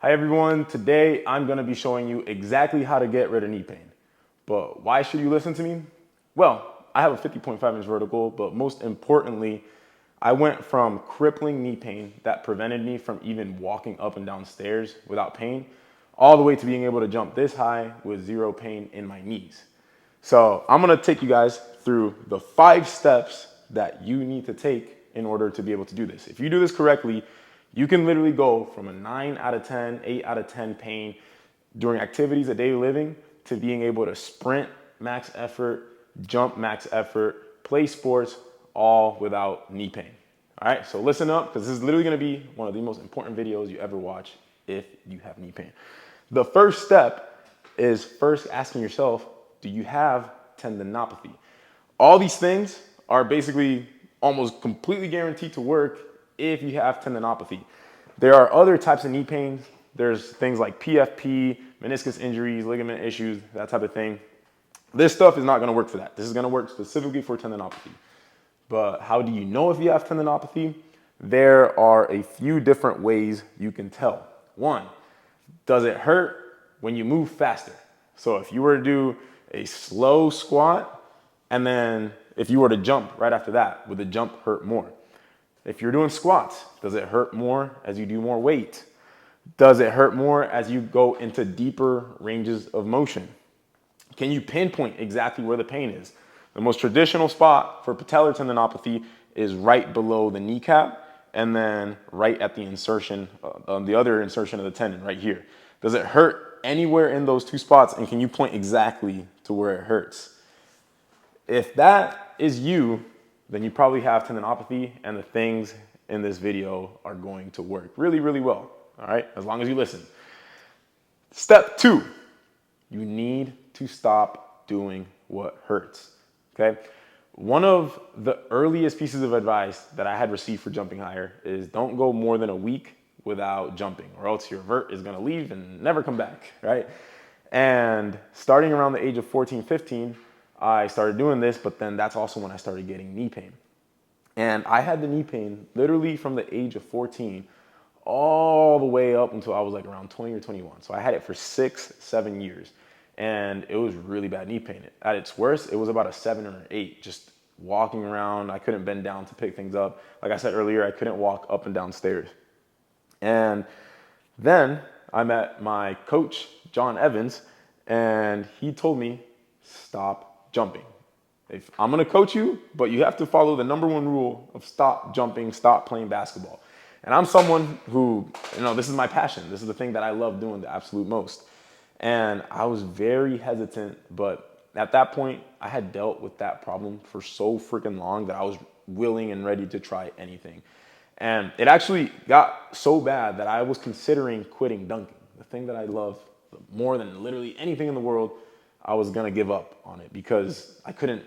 Hi everyone, today I'm going to be showing you exactly how to get rid of knee pain. But why should you listen to me? Well, I have a 50.5-inch vertical, but most importantly, I went from crippling knee pain that prevented me from even walking up and down stairs without pain, all the way to being able to jump this high with zero pain in my knees. So I'm going to take you guys through the 5 steps that you need to take in order to be able to do this. If you do this correctly, you can literally go from a 9 out of 10, 8 out of 10 pain during activities of daily living to being able to sprint max effort, jump max effort, play sports, all without knee pain. All right, so listen up, because this is literally going to be one of the most important videos you ever watch if you have knee pain. The first step is first asking yourself, do you have tendinopathy? All these things are basically almost completely guaranteed to work if you have tendinopathy. There are other types of knee pains. There's things like PFP, meniscus injuries, ligament issues, that type of thing. This stuff is not going to work for that. This is going to work specifically for tendinopathy. But how do you know if you have tendinopathy? There are a few different ways you can tell. One, does it hurt when you move faster? So if you were to do a slow squat, and then if you were to jump right after that, would the jump hurt more? If you're doing squats, does it hurt more as you do more weight? Does it hurt more as you go into deeper ranges of motion? Can you pinpoint exactly where the pain is? The most traditional spot for patellar tendinopathy is right below the kneecap and then right at the insertion, the other insertion of the tendon right here. Does it hurt anywhere in those 2 spots, and can you point exactly to where it hurts? If that is you, then you probably have tendinopathy, and the things in this video are going to work really, really well, all right? As long as you listen. Step 2, you need to stop doing what hurts, okay? One of the earliest pieces of advice that I had received for jumping higher is don't go more than a week without jumping, or else your vert is gonna leave and never come back, right? And starting around the age of 14, 15, I started doing this, but then that's also when I started getting knee pain. And I had the knee pain literally from the age of 14 all the way up until I was like around 20 or 21. So I had it for 6, 7 years. And it was really bad knee pain. At its worst, it was about a 7 or an 8, just walking around. I couldn't bend down to pick things up. Like I said earlier, I couldn't walk up and down stairs. And then I met my coach, John Evans, and he told me, stop jumping. If I'm gonna coach you, but you have to follow the #1 rule of stop jumping, stop playing basketball. And I'm someone who, this is my passion. This is the thing that I love doing the absolute most. And I was very hesitant, but at that point, I had dealt with that problem for so freaking long that I was willing and ready to try anything. And it actually got so bad that I was considering quitting dunking, the thing that I love more than literally anything in the world. I was gonna give up on it because I couldn't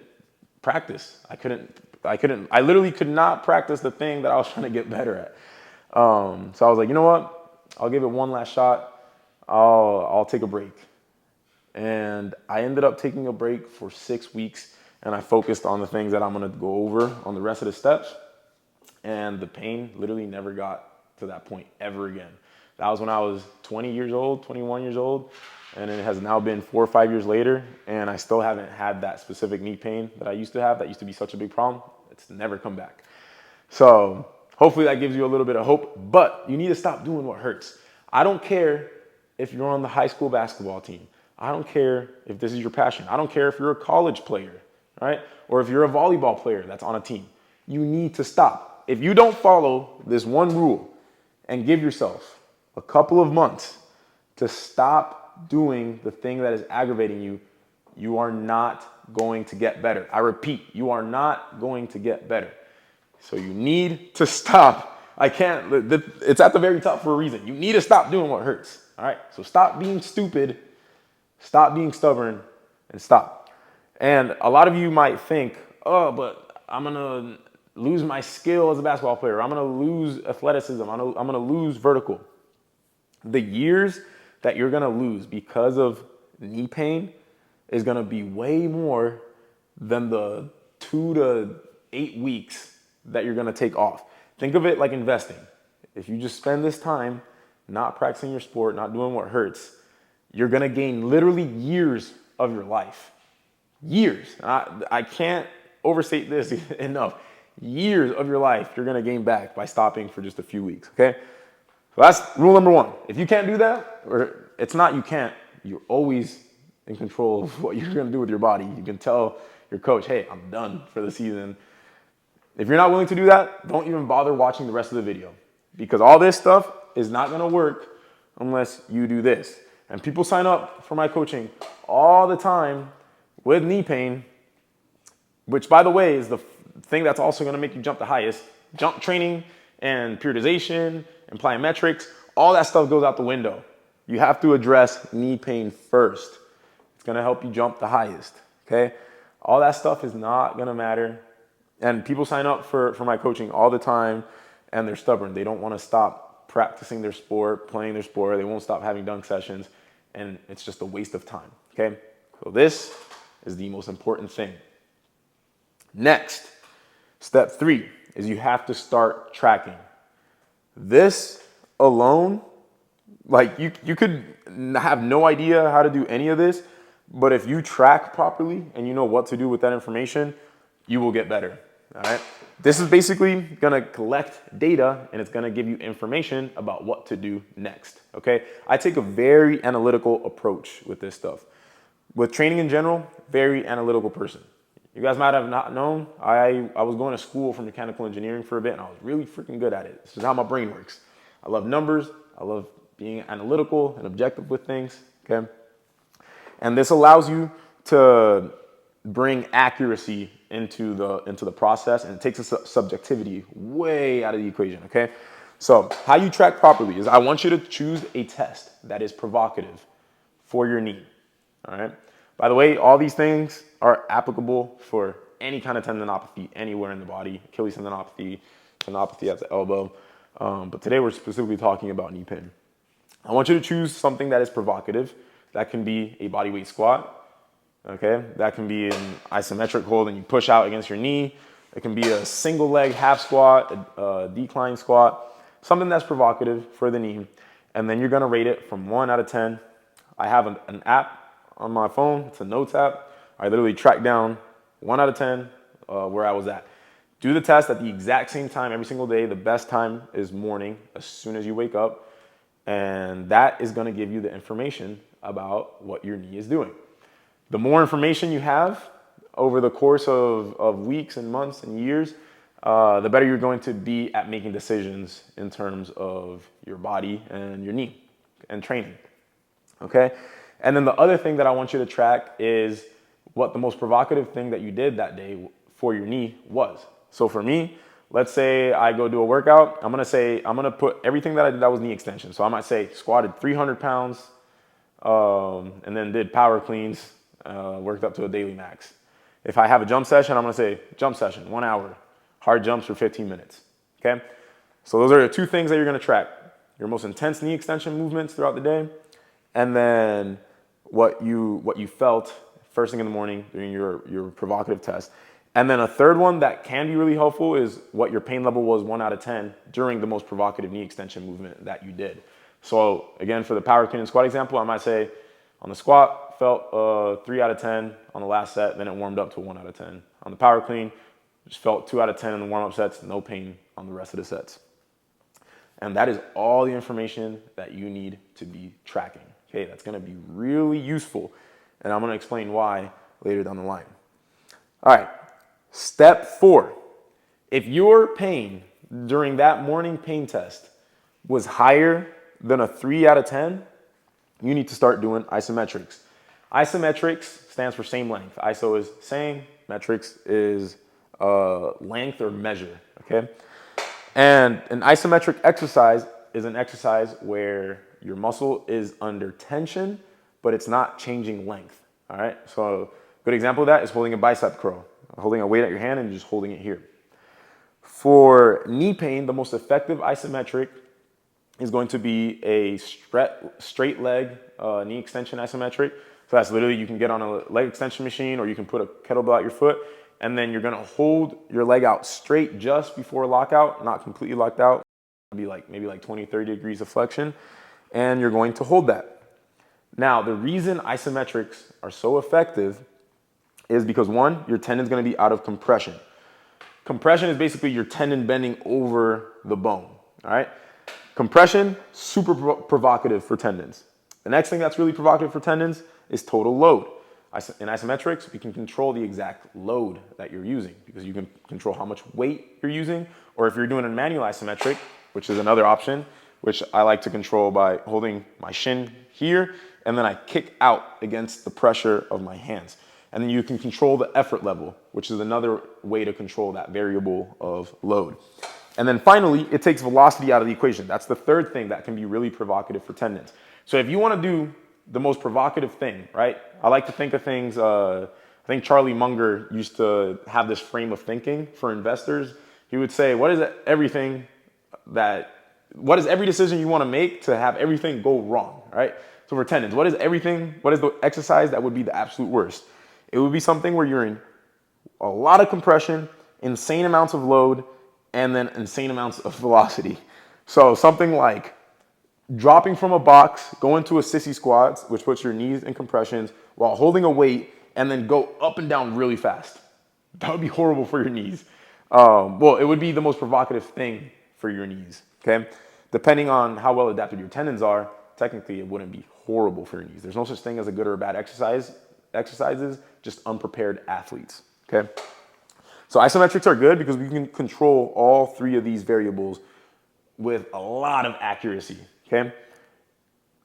practice. I literally could not practice the thing that I was trying to get better at. So I was like, you know what? I'll give it one last shot. I'll take a break. And I ended up taking a break for 6 weeks, and I focused on the things that I'm gonna go over on the rest of the steps. And the pain literally never got to that point ever again. That was when I was 20 years old, 21 years old, and it has now been 4 or 5 years later, and I still haven't had that specific knee pain that I used to have. That used to be such a big problem. It's never come back. So hopefully that gives you a little bit of hope, but you need to stop doing what hurts. I don't care if you're on the high school basketball team. I don't care if this is your passion. I don't care if you're a college player, right? Or if you're a volleyball player that's on a team. You need to stop. If you don't follow this one rule and give yourself a couple of months to stop doing the thing that is aggravating you, you are not going to get better. I repeat, you are not going to get better. So you need to stop. It's at the very top for a reason. You need to stop doing what hurts. All right, so stop being stupid, stop being stubborn, and stop. And a lot of you might think, oh, but I'm gonna lose my skill as a basketball player. I'm gonna lose athleticism. I'm gonna lose vertical. The years that you're gonna lose because of knee pain is gonna be way more than the 2 to 8 weeks that you're gonna take off. Think of it like investing. If you just spend this time not practicing your sport, not doing what hurts, you're gonna gain literally years of your life. Years. I can't overstate this enough. Years of your life you're gonna gain back by stopping for just a few weeks, okay? So that's rule number one. If you can't do that, or it's not you can't, you're always in control of what you're gonna do with your body. You can tell your coach, hey, I'm done for the season. If you're not willing to do that, don't even bother watching the rest of the video, because all this stuff is not gonna work unless you do this. And people sign up for my coaching all the time with knee pain, which, by the way, is the thing that's also gonna make you jump the highest. Jump training and periodization and plyometrics, all that stuff goes out the window. You have to address knee pain first. It's gonna help you jump the highest, okay? All that stuff is not gonna matter. And people sign up for my coaching all the time, and they're stubborn. They don't wanna stop practicing their sport, playing their sport. They won't stop having dunk sessions, and it's just a waste of time, okay? So this is the most important thing. Next, step 3 is you have to start tracking. This alone, like you could have no idea how to do any of this, but if you track properly and you know what to do with that information, you will get better, all right? This is basically gonna collect data, and it's gonna give you information about what to do next, okay? I take a very analytical approach with this stuff. With training in general, very analytical person. You guys might have not known, I was going to school for mechanical engineering for a bit, and I was really freaking good at it. This is how my brain works. I love numbers. I love being analytical and objective with things, okay? And this allows you to bring accuracy into the process, and it takes the subjectivity way out of the equation, okay? So how you track properly is I want you to choose a test that is provocative for your knee, all right? By the way, all these things are applicable for any kind of tendinopathy anywhere in the body, Achilles tendinopathy, tendinopathy at the elbow. But today we're specifically talking about knee pain. I want you to choose something that is provocative. That can be a bodyweight squat, okay? That can be an isometric hold and you push out against your knee. It can be a single leg half squat, a decline squat, something that's provocative for the knee. And then you're gonna rate it from 1 out of 10. I have an app on my phone, it's a notes app. I literally track down 1 out of 10 where I was at. Do the test at the exact same time every single day. The best time is morning, as soon as you wake up. And that is gonna give you the information about what your knee is doing. The more information you have over the course of weeks and months and years, the better you're going to be at making decisions in terms of your body and your knee and training, okay? And then the other thing that I want you to track is what the most provocative thing that you did that day for your knee was. So for me, let's say I go do a workout. I'm gonna put everything that I did that was knee extension. So I might say squatted 300 pounds and then did power cleans, worked up to a daily max. If I have a jump session, I'm gonna say jump session, 1 hour, hard jumps for 15 minutes, okay? So those are the two things that you're gonna track. Your most intense knee extension movements throughout the day, and then what you felt first thing in the morning during your provocative test. And then a third one that can be really helpful is what your pain level was 1 out of 10 during the most provocative knee extension movement that you did. So again, for the power clean and squat example, I might say on the squat, felt 3 out of 10 on the last set, then it warmed up to 1 out of 10. On the power clean, just felt 2 out of 10 in the warm-up sets, no pain on the rest of the sets. And that is all the information that you need to be tracking. Okay, that's gonna be really useful, and I'm gonna explain why later down the line. All right, step 4. If your pain during that morning pain test was higher than a 3 out of 10, you need to start doing isometrics. Isometrics stands for same length. Iso is same, metrics is length or measure, okay? And an isometric exercise is an exercise where your muscle is under tension, but it's not changing length, all right? So a good example of that is holding a bicep curl, holding a weight at your hand and just holding it here. For knee pain, the most effective isometric is going to be a straight leg knee extension isometric. So that's literally, you can get on a leg extension machine or you can put a kettlebell at your foot, and then you're gonna hold your leg out straight just before lockout, not completely locked out. be like maybe like 20, 30 degrees of flexion, and you're going to hold that. Now, the reason isometrics are so effective is because one, your tendon's gonna be out of compression. Compression is basically your tendon bending over the bone, all right? Compression, super provocative for tendons. The next thing that's really provocative for tendons is total load. In isometrics, we can control the exact load that you're using because you can control how much weight you're using, or if you're doing a manual isometric, which is another option, which I like to control by holding my shin here, and then I kick out against the pressure of my hands. And then you can control the effort level, which is another way to control that variable of load. And then finally, it takes velocity out of the equation. That's the third thing that can be really provocative for tendons. So if you want to do the most provocative thing, right? I like to think of things, I think Charlie Munger used to have this frame of thinking for investors. He would say, what is every decision you want to make to have everything go wrong, right? So for tendons, what is the exercise that would be the absolute worst? It would be something where you're in a lot of compression, insane amounts of load, and then insane amounts of velocity. So something like dropping from a box, go into a sissy squat, which puts your knees in compressions while holding a weight, and then go up and down really fast. That would be horrible for your knees. Well, it would be the most provocative thing for your knees, okay? Depending on how well adapted your tendons are, technically it wouldn't be horrible for your knees. There's no such thing as a good or a bad exercises, just unprepared athletes, okay? So isometrics are good because we can control all three of these variables with a lot of accuracy, okay?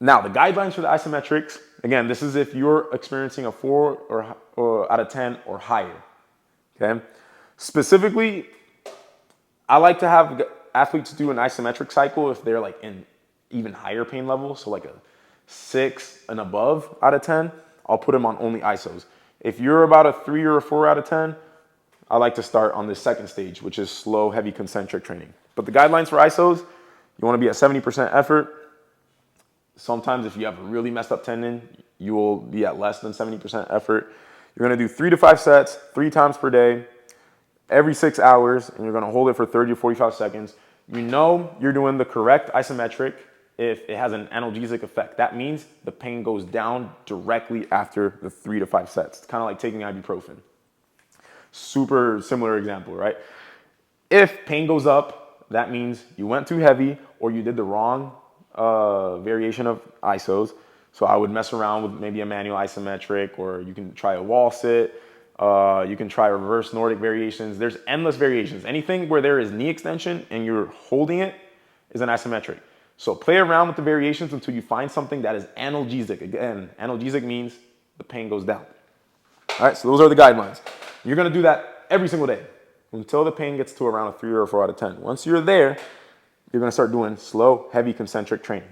Now, the guidelines for the isometrics, again, this is if you're experiencing a 4 or out of 10 or higher, okay? Specifically, I like to have athletes do an isometric cycle if they're like in even higher pain levels, so like a 6 and above out of 10, I'll put them on only isos. If you're about a 3 or a 4 out of 10, I like to start on the second stage, which is slow, heavy concentric training. But the guidelines for isos, you want to be at 70% effort. Sometimes if you have a really messed up tendon, you will be at less than 70% effort. You're going to do 3 to 5 sets, 3 times per day, every 6 hours, and you're going to hold it for 30 to 45 seconds. You know you're doing the correct isometric if it has an analgesic effect. That means the pain goes down directly after the 3 to 5 sets. It's kind of like taking ibuprofen. Super similar example, right? If pain goes up, that means you went too heavy or you did the wrong variation of isos. So I would mess around with maybe a manual isometric, or you can try a wall sit. You can try reverse Nordic variations. There's endless variations. Anything where there is knee extension and you're holding it is an isometric. So play around with the variations until you find something that is analgesic. Again, analgesic means the pain goes down. All right, so those are the guidelines. You're going to do that every single day until the pain gets to around a 3 or a 4 out of 10. Once you're there, you're going to start doing slow, heavy concentric training.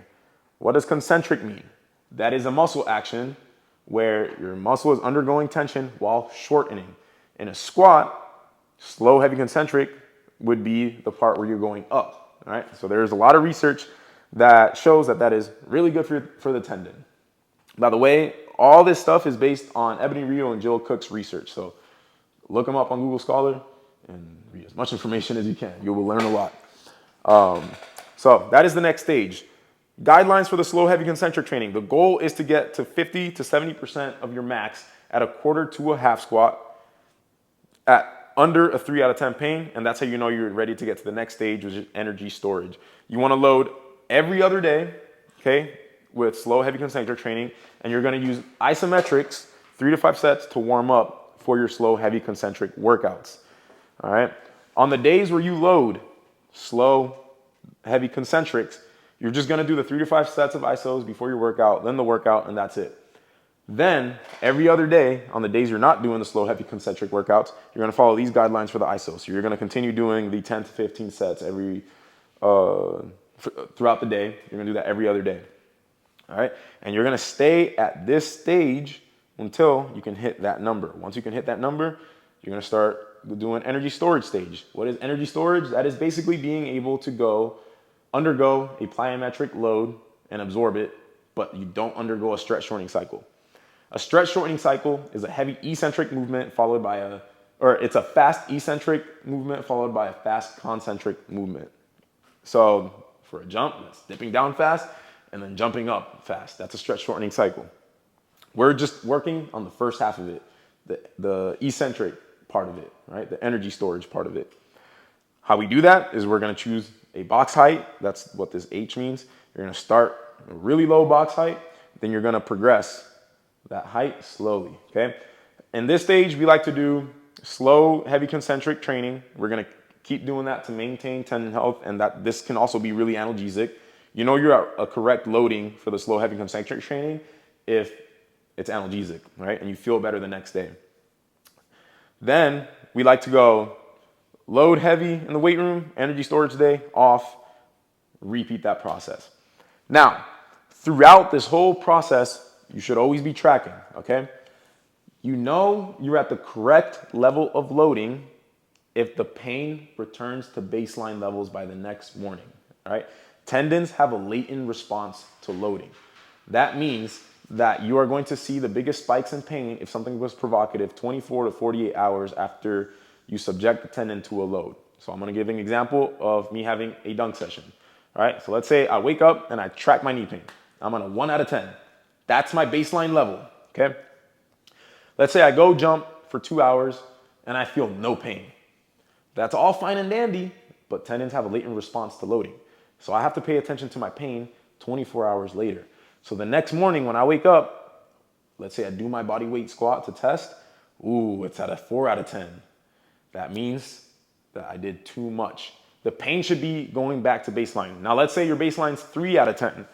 What does concentric mean? That is a muscle action where your muscle is undergoing tension while shortening. In a squat, slow, heavy concentric would be the part where you're going up. All right, so there's a lot of research that shows that that is really good for the tendon. By the way, all this stuff is based on Ebony Rio and Jill Cook's research. So look them up on Google Scholar and read as much information as you can. You will learn a lot. So that is the next stage. Guidelines for the slow, heavy concentric training. The goal is to get to 50 to 70% of your max at a quarter to a half squat at under a 3 out of 10 pain, and that's how you know you're ready to get to the next stage, which is energy storage. You want to load every other day, okay, with slow, heavy concentric training, and you're going to use isometrics, 3 to 5 sets to warm up for your slow, heavy concentric workouts. All right. On the days where you load slow, heavy concentrics, you're just going to do the 3 to 5 sets of isos before your workout, then the workout, and that's it. Then every other day, on the days you're not doing the slow, heavy concentric workouts, you're going to follow these guidelines for the isos. So you're going to continue doing the 10 to 15 sets every throughout the day. You're going to do that every other day. All right. And you're going to stay at this stage until you can hit that number. Once you can hit that number, you're going to start doing energy storage stage. What is energy storage? That is basically being able to undergo a plyometric load and absorb it, but you don't undergo a stretch shortening cycle. A stretch shortening cycle is a heavy eccentric movement followed by it's a fast eccentric movement followed by a fast concentric movement. So For a jump, that's dipping down fast and then jumping up fast. That's a stretch shortening cycle. We're just working on the first half of it, the eccentric part of it, right? The energy storage part of it. How we do that is we're gonna choose a box height. That's what this H means. You're gonna start a really low box height, then you're gonna progress that height slowly, okay? In this stage, we like to do slow, heavy concentric training. We're gonna keep doing that to maintain tendon health, and that this can also be really analgesic. You know you're at a correct loading for the slow, heavy concentric training if it's analgesic, right? And you feel better the next day. Then we like to go load heavy in the weight room, energy storage day, off, repeat that process. Now, throughout this whole process, you should always be tracking, okay? You know you're at the correct level of loading if the pain returns to baseline levels by the next morning, all right? Tendons have a latent response to loading. That means that you are going to see the biggest spikes in pain if something was provocative 24 to 48 hours after you subject the tendon to a load. So I'm gonna give an example of me having a dunk session, all right? So let's say I wake up and I track my knee pain. I'm on a 1 out of 10. That's my baseline level, okay? Let's say I go jump for 2 hours and I feel no pain. That's all fine and dandy, but tendons have a latent response to loading. So I have to pay attention to my pain 24 hours later. So the next morning when I wake up, let's say I do my body weight squat to test, ooh, it's at a 4 out of 10. That means that I did too much. The pain should be going back to baseline. Now let's say your baseline's 3 out of 10.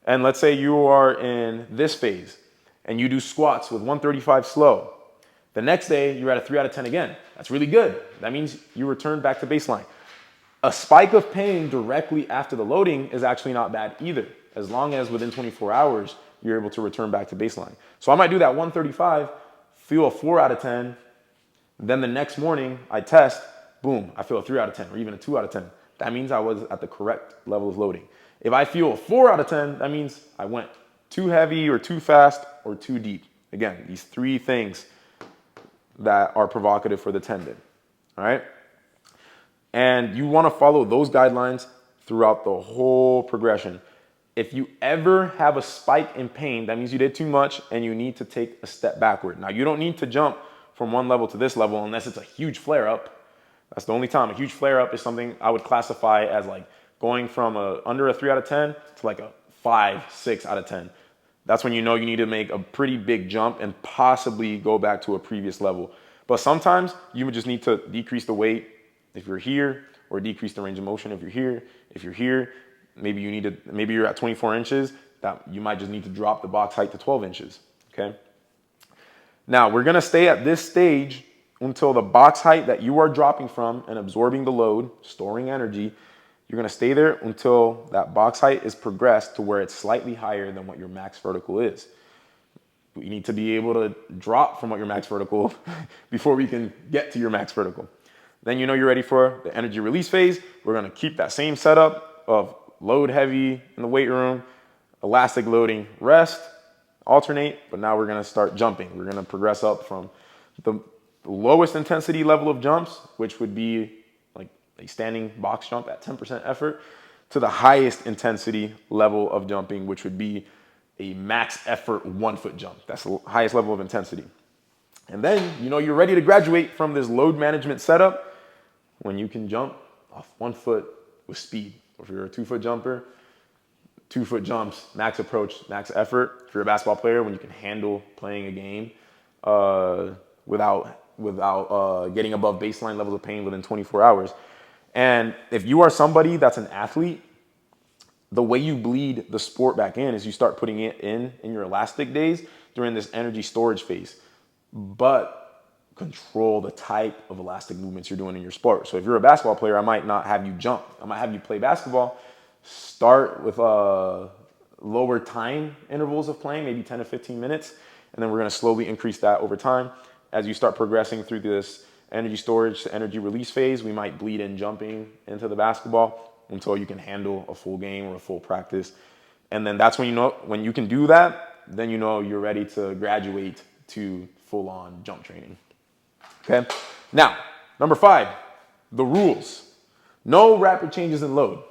And let's say you are in this phase and you do squats with 135 slow. The next day you're at a 3 out of 10 again. That's really good. That means you return back to baseline. A spike of pain directly after the loading is actually not bad either, as long as within 24 hours, you're able to return back to baseline. So I might do that 135, feel a 4 out of 10, then the next morning I test, boom, I feel a 3 out of 10 or even a 2 out of 10. That means I was at the correct level of loading. If I feel a 4 out of 10, that means I went too heavy or too fast or too deep. Again, these 3 things that are provocative for the tendon, all right? And you want to follow those guidelines throughout the whole progression. If you ever have a spike in pain, that means you did too much and you need to take a step backward. Now, you don't need to jump from one level to this level unless it's a huge flare-up. That's the only time. A huge flare-up is something I would classify as like going from under a 3 out of 10 to like a 5, 6 out of 10. That's when you know you need to make a pretty big jump and possibly go back to a previous level. But sometimes you would just need to decrease the weight if you're here, or decrease the range of motion if you're here. If you're here, maybe you're at 24 inches, that you might just need to drop the box height to 12 inches, okay? Now, we're gonna stay at this stage until the box height that you are dropping from and absorbing the load, storing energy, you're gonna stay there until that box height is progressed to where it's slightly higher than what your max vertical is. You need to be able to drop from what your max vertical before we can get to your max vertical. Then you know you're ready for the energy release phase. We're gonna keep that same setup of load heavy in the weight room, elastic loading, rest, alternate, but now we're gonna start jumping. We're gonna progress up from the lowest intensity level of jumps, which would be like a standing box jump at 10% effort, to the highest intensity level of jumping, which would be a max effort 1 foot jump. That's the highest level of intensity. And then you know you're ready to graduate from this load management setup when you can jump off 1 foot with speed. If you're a 2 foot jumper, 2 foot jumps, max approach, max effort. If you're a basketball player, when you can handle playing a game without getting above baseline levels of pain within 24 hours. And if you are somebody that's an athlete, the way you bleed the sport back in is you start putting it in your elastic days during this energy storage phase. But control the type of elastic movements you're doing in your sport. So if you're a basketball player, I might not have you jump. I might have you play basketball, start with lower time intervals of playing, maybe 10 to 15 minutes, and then we're gonna slowly increase that over time. As you start progressing through this energy storage to energy release phase, we might bleed in jumping into the basketball until you can handle a full game or a full practice. And then that's when you know, when you can do that, then you know you're ready to graduate to full-on jump training. Okay? Now, number 5, the rules. No rapid changes in load.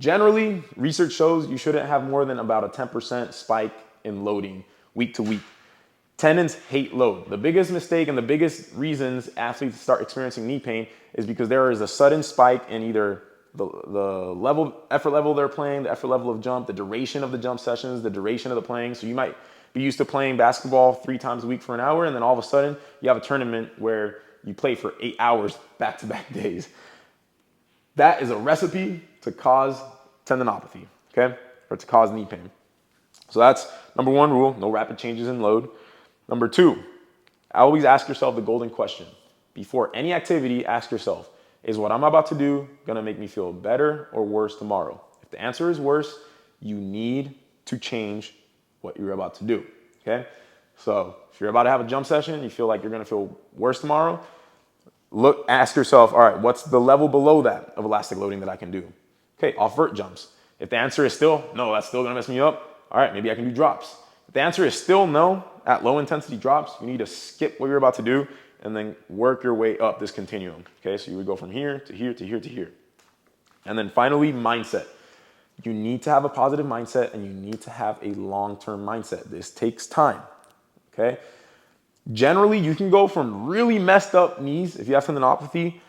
Generally, research shows you shouldn't have more than about a 10% spike in loading week to week. Tendons hate load. The biggest mistake and the biggest reasons athletes start experiencing knee pain is because there is a sudden spike in either the effort level they're playing, the effort level of jump, the duration of the jump sessions, the duration of the playing. So you might be used to playing basketball 3 times a week for an hour, and then all of a sudden you have a tournament where you play for 8 hours back-to-back days. That is a recipe to cause tendinopathy, okay? Or to cause knee pain. So that's number 1 rule, no rapid changes in load. Number 2, always ask yourself the golden question. Before any activity, ask yourself, is what I'm about to do gonna make me feel better or worse tomorrow? If the answer is worse, you need to change what you're about to do, okay? So if you're about to have a jump session, you feel like you're gonna feel worse tomorrow, ask yourself, all right, what's the level below that of elastic loading that I can do? Okay, off vert jumps. If the answer is still, no, that's still gonna mess me up, all right, maybe I can do drops. If the answer is still no, at low intensity drops, you need to skip what you're about to do and then work your way up this continuum, okay? So you would go from here to here to here to here. And then finally, mindset. You need to have a positive mindset and you need to have a long-term mindset. This takes time, okay? Generally, you can go from really messed up knees, if you have tendinopathy,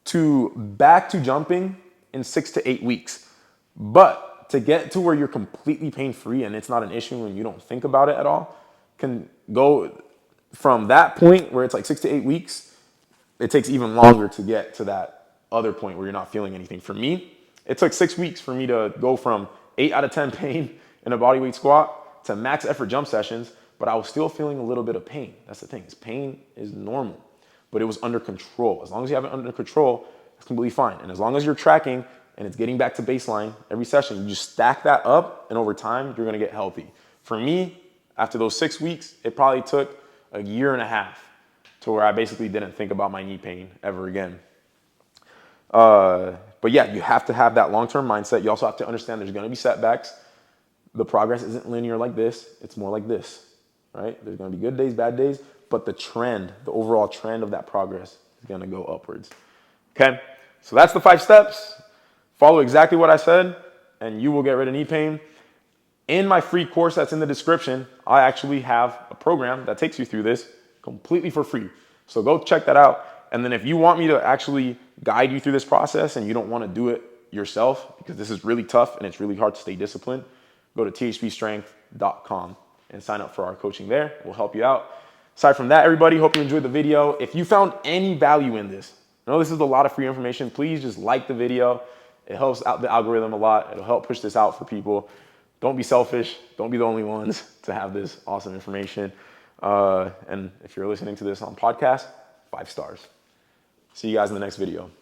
to back to jumping in 6 to 8 weeks. But to get to where you're completely pain-free and it's not an issue and you don't think about it at all, can go from that point where it's like 6 to 8 weeks, it takes even longer to get to that other point where you're not feeling anything. For me, it took 6 weeks for me to go from 8 out of 10 pain in a bodyweight squat to max effort jump sessions, but I was still feeling a little bit of pain. That's the thing, pain is normal, but it was under control. As long as you have it under control, it's completely fine. And as long as you're tracking and it's getting back to baseline every session, you just stack that up and over time, you're gonna get healthy. For me, after those 6 weeks, it probably took a year and a half to where I basically didn't think about my knee pain ever again. But yeah, you have to have that long-term mindset. You also have to understand there's gonna be setbacks. The progress isn't linear like this, it's more like this, right? There's gonna be good days, bad days, but the trend, the overall trend of that progress is gonna go upwards, okay? So that's the 5 steps. Follow exactly what I said, and you will get rid of knee pain. In my free course that's in the description, I actually have a program that takes you through this completely for free. So go check that out. And then if you want me to actually guide you through this process and you don't want to do it yourself, because this is really tough and it's really hard to stay disciplined, go to THPstrength.com and sign up for our coaching there. We'll help you out. Aside from that, everybody, hope you enjoyed the video. If you found any value in this, I know this is a lot of free information, please just like the video. It helps out the algorithm a lot. It'll help push this out for people. Don't be selfish. Don't be the only ones to have this awesome information. And if you're listening to this on podcast, 5 stars. See you guys in the next video.